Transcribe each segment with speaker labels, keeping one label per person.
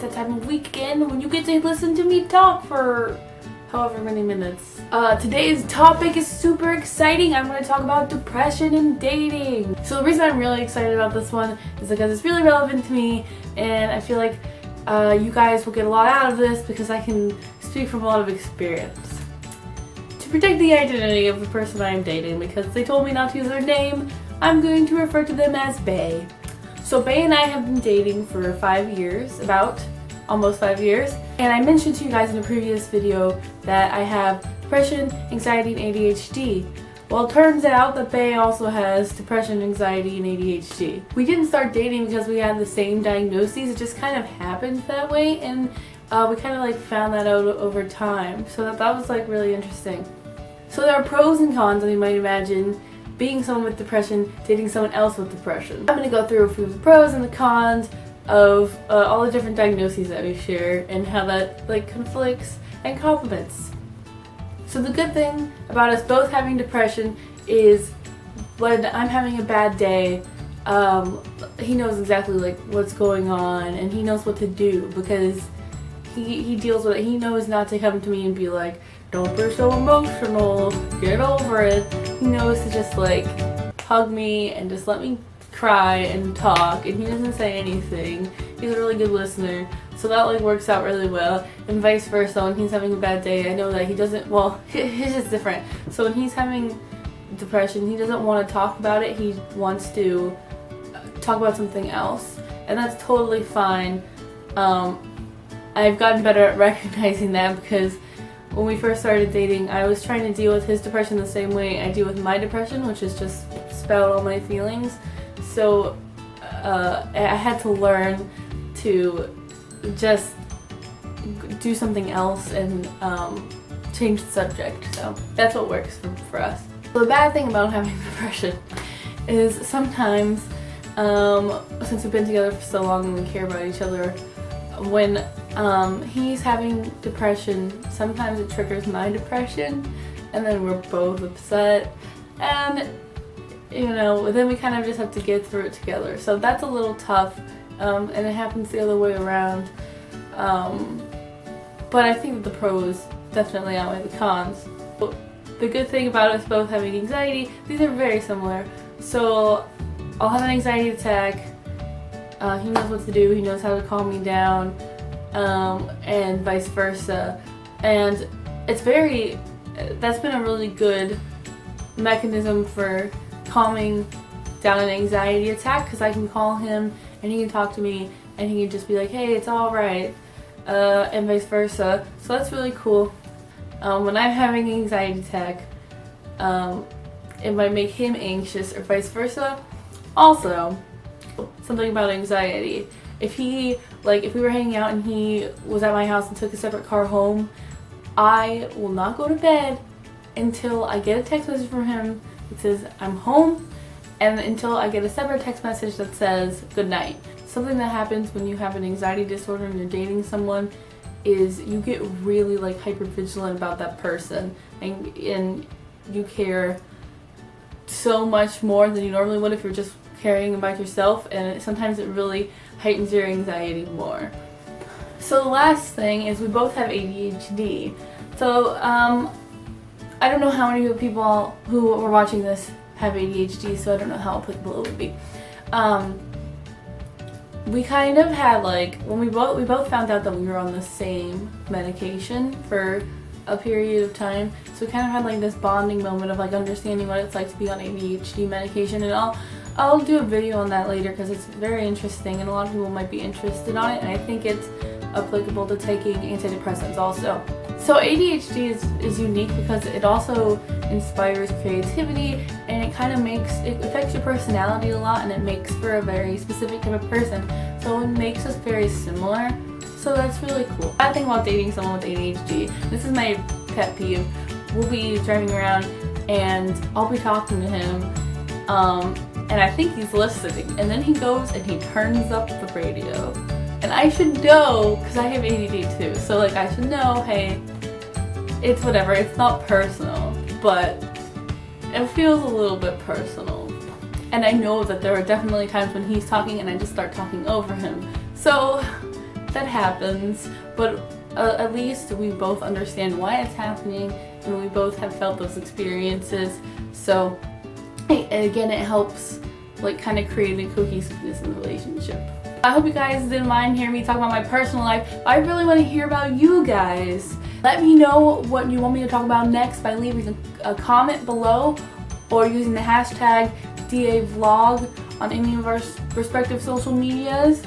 Speaker 1: that time of weekend when you get to listen to me talk for however many minutes. Today's topic is super exciting. I'm going to talk about depression and dating. So the reason I'm really excited about this one is because it's really relevant to me, and I feel like you guys will get a lot out of this because I can speak from a lot of experience. To protect the identity of the person I'm dating, because they told me not to use their name, I'm going to refer to them as Bae. So Bae and I have been dating for 5 years, almost 5 years, and I mentioned to you guys in a previous video that I have depression, anxiety, and ADHD. Well, it turns out that Bae also has depression, anxiety, and ADHD. We didn't start dating because we had the same diagnoses, it just kind of happened that way, and we kind of like found that out over time. So that was like really interesting. So there are pros and cons, as you might imagine, being someone with depression, dating someone else with depression. I'm going to go through a few of the pros and the cons of all the different diagnoses that we share and how that like conflicts and complements. So the good thing about us both having depression is when I'm having a bad day, he knows exactly like what's going on and he knows what to do because he deals with it. He knows not to come to me and be like, don't be so emotional, get over it. He knows to just like hug me and just let me cry and talk, and he doesn't say anything. He's a really good listener, so that like works out really well, and vice versa. When he's having a bad day, I know that he doesn't, well, his is different. So when he's having depression, he doesn't want to talk about it, he wants to talk about something else, and that's totally fine. I've gotten better at recognizing that because when we first started dating, I was trying to deal with his depression the same way I deal with my depression, which is just spout all my feelings. So I had to learn to just do something else and change the subject. So that's what works for us. So the bad thing about having depression is sometimes, since we've been together for so long and we care about each other, when he's having depression, sometimes it triggers my depression, and then we're both upset, and you know, then we kind of just have to get through it together. So that's a little tough, and it happens the other way around. But I think that the pros definitely outweigh the cons. The good thing about us both having anxiety, these are very similar. So I'll have an anxiety attack. He knows what to do. He knows how to calm me down, and vice versa. And that's been a really good mechanism for calming down an anxiety attack, because I can call him and he can talk to me and he can just be like, hey, it's all right, and vice versa. So that's really cool. When I'm having an anxiety attack, it might make him anxious or vice versa. Also, something about anxiety. If we were hanging out and he was at my house and took a separate car home, I will not go to bed until I get a text message from him that says I'm home, and until I get a separate text message that says good night. Something that happens when you have an anxiety disorder and you're dating someone is you get really like hyper vigilant about that person, and you care so much more than you normally would if you're just caring about yourself, and sometimes it really heightens your anxiety more. So the last thing is we both have ADHD. So I don't know how many people who are watching this have ADHD, so I don't know how applicable it would be. We kind of had like, when we both found out that we were on the same medication for a period of time, so we kind of had like this bonding moment of like understanding what it's like to be on ADHD medication, and I'll do a video on that later because it's very interesting and a lot of people might be interested on it, and I think it's applicable to taking antidepressants also. So ADHD is unique because it also inspires creativity, and it affects your personality a lot, and it makes for a very specific type of person. So it makes us very similar. So that's really cool. Bad thing about dating someone with ADHD, this is my pet peeve. We'll be driving around and I'll be talking to him, and I think he's listening, and then he goes and he turns up the radio. And I should know, because I have ADD too, so like I should know, hey, it's whatever, it's not personal, but it feels a little bit personal. And I know that there are definitely times when he's talking and I just start talking over him. So that happens, but at least we both understand why it's happening, and we both have felt those experiences. So again, it helps like kind of create a cohesiveness in the relationship. I hope you guys didn't mind hearing me talk about my personal life. I really want to hear about you guys. Let me know what you want me to talk about next by leaving a comment below or using the hashtag DAVlog on any of our respective social medias.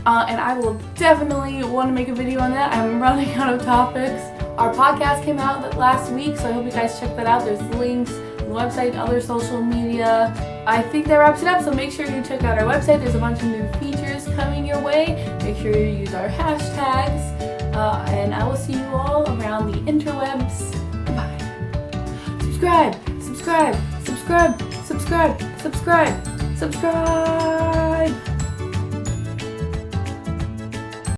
Speaker 1: And I will definitely want to make a video on that. I'm running out of topics. Our podcast came out last week, so I hope you guys check that out. There's links, the website, and other social media. I think that wraps it up, so make sure you check out our website. There's a bunch of new features coming your way. Make sure you use our hashtags. And I will see you all around the interwebs. Goodbye. Subscribe, subscribe, subscribe, subscribe, subscribe, subscribe.